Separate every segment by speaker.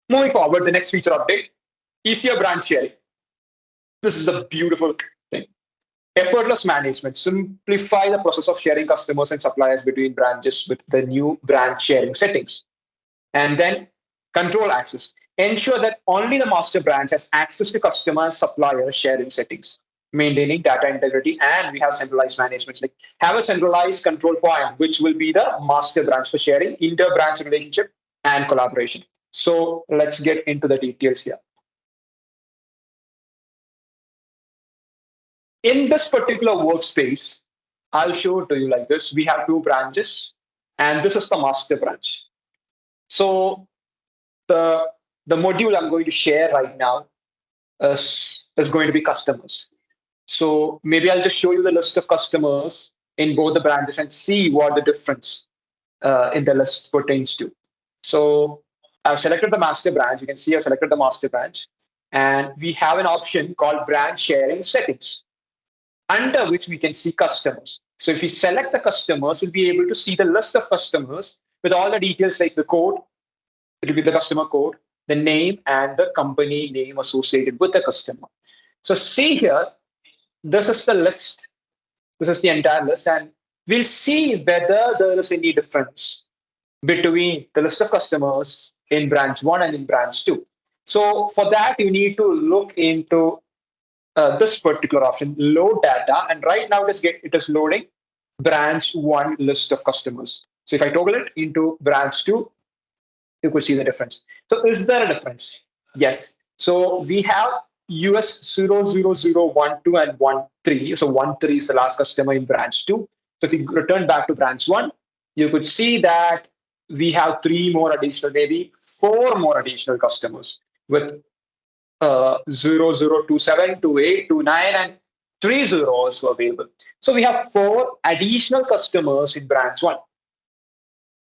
Speaker 1: Moving forward, the next feature update, easier branch sharing. This is a beautiful thing. Effortless management. Simplify the process of sharing customers and suppliers between branches with the new branch sharing settings. And then control access. Ensure that only the master branch has access to customer supplier sharing settings, maintaining data integrity, and we have centralized management. Like have a centralized control point, which will be the master branch for sharing, inter-branch relationship, and collaboration. So let's get into the details here. In this particular workspace, I'll show it to you like this. We have two branches, and this is the master branch. So the module I'm going to share right now is going to be customers. So maybe I'll just show you the list of customers in both the branches and see what the difference in the list pertains to. So I've selected the master branch. You can see I've selected the master branch, and we have an option called branch sharing settings, under which we can see customers. So if we select the customers, we'll be able to see the list of customers with all the details like the code. It will be the customer code, the name, and the company name associated with the customer. So see here, this is the list. This is the entire list, and we'll see whether there is any difference between the list of customers in branch 1 and in branch 2. So for that, you need to look into this particular option, load data, and right now it is loading branch 1 list of customers. So if I toggle it into branch 2, you could see the difference. So is there a difference? Yes. So we have US 00012 and 13. So 13 is the last customer in branch 2. So if you return back to branch 1, you could see that we have 3 more additional, maybe 4 more additional customers with 0027, 28, 29, and 30 also available. So we have 4 additional customers in branch 1.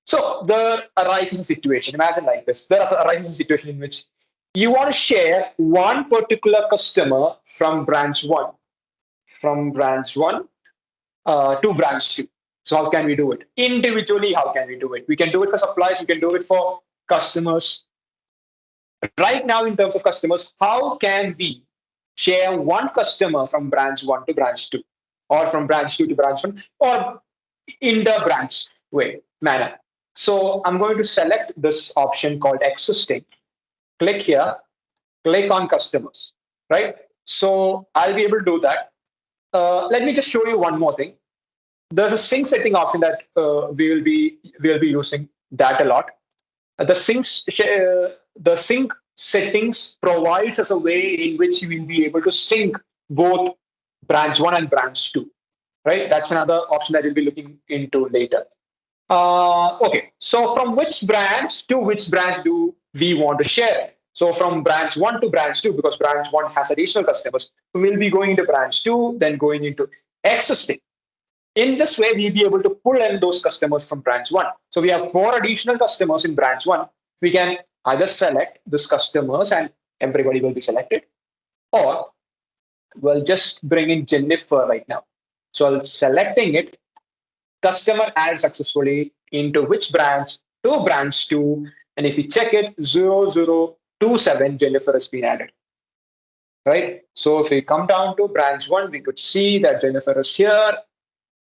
Speaker 1: So there arises a situation. Imagine like this. There arises a situation in which you want to share one particular customer from branch 1, to branch 2. So how can we do it? Individually, how can we do it? We can do it for suppliers. We can do it for customers. Right now, in terms of customers, how can we share one customer from branch 1 to branch 2, or from branch 2 to branch 1, or in the branch manner? So I'm going to select this option called existing. Click here, click on customers, right? So I'll be able to do that. Let me just show you one more thing. There's a sync setting option that we'll be using that a lot. The sync settings provides us a way in which you will be able to sync both branch 1 and branch 2, right? That's another option that we'll be looking into later. Okay, so from which branch to which branch do we want to share? So from branch 1 to branch 2, because branch 1 has additional customers, we'll be going into branch 2, then going into existing. In this way, we'll be able to pull in those customers from branch 1. So we have 4 additional customers in branch 1. We can either select these customers and everybody will be selected, or we'll just bring in Jennifer right now. So I'll selecting it, customer added successfully into which branch? To branch 2. And if you check it, 0027, Jennifer has been added. Right? So if we come down to branch 1, we could see that Jennifer is here.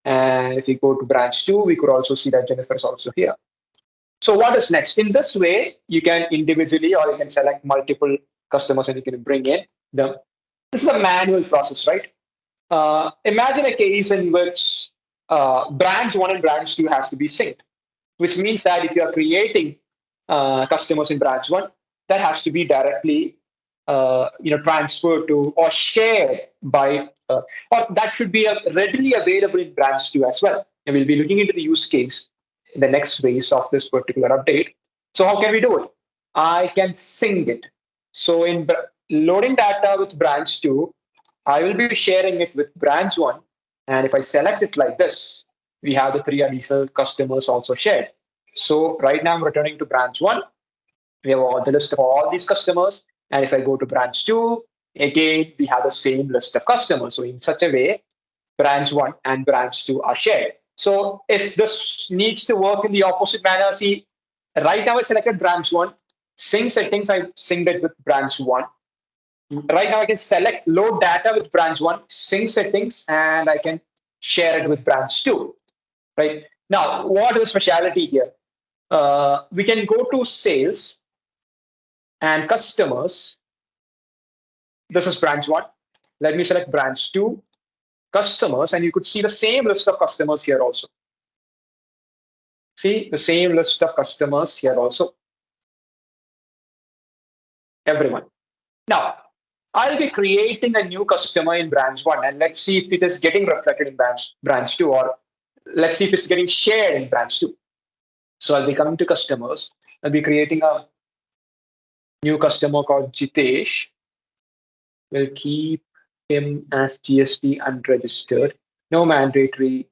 Speaker 1: And if we go to branch 2, we could also see that Jennifer is also here. So what is next? In this way, you can individually or you can select multiple customers and you can bring in them. This is a manual process, right? Imagine a case in which branch 1 and branch 2 has to be synced, which means that if you are creating customers in branch 1, that has to be directly transferred to or shared by, or that should be readily available in branch 2 as well. And we'll be looking into the use case in the next phase of this particular update. So how can we do it? I can sync it. So in loading data with branch 2, I will be sharing it with branch 1. And if I select it like this, we have the 3 additional customers also shared. So right now I'm returning to branch 1. We have all the list of all these customers. And if I go to branch 2, again, we have the same list of customers. So in such a way, branch 1 and branch 2 are shared. So if this needs to work in the opposite manner, see, right now I selected branch 1. Sync settings, I synced it with branch 1. Right now, I can select load data with branch 1, sync settings, and I can share it with branch 2. Right now, what is the speciality here? We can go to sales and customers. This is branch 1. Let me select branch 2, customers, and you could see the same list of customers here also. See the same list of customers here also. Everyone. Now, I'll be creating a new customer in branch 1, and let's see if it is getting reflected in branch 2, or let's see if it's getting shared in branch 2. So I'll be coming to customers. I'll be creating a new customer called Jitesh. We'll keep him as GST unregistered. No mandatory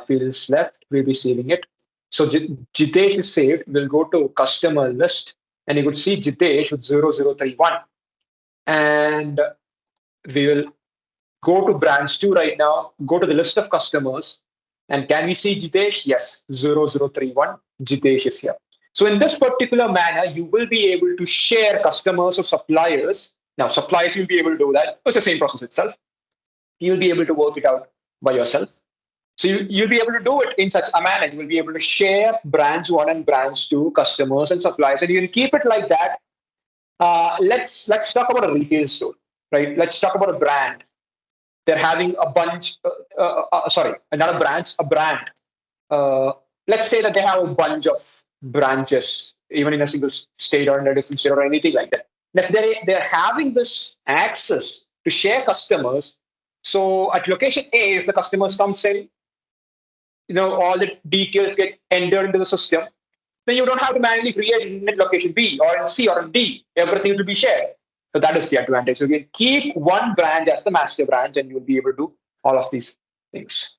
Speaker 1: fields left. We'll be saving it. So Jitesh is saved. We'll go to customer list, and you could see Jitesh with 0031. And we will go to branch 2 right now, go to the list of customers, and can we see Jitesh? Yes, 0031, Jitesh is here. So in this particular manner, you will be able to share customers or suppliers. Now, suppliers, you'll be able to do that. It's the same process itself. You'll be able to work it out by yourself. So you'll be able to do it in such a manner. You will be able to share branch 1 and branch 2 customers and suppliers, and you can keep it like that. Let's talk about a retail store, right? Let's talk about a brand. They're having a bunch. Not a branch, a brand. Let's say that they have a bunch of branches, even in a single state or in a different state or anything like that. And if they're having this access to share customers, so at location A, if the customers comes in, all the details get entered into the system, then you don't have to manually create in location B or in C or in D. Everything will be shared. So that is the advantage. So you can keep one branch as the master branch, and you'll be able to do all of these things.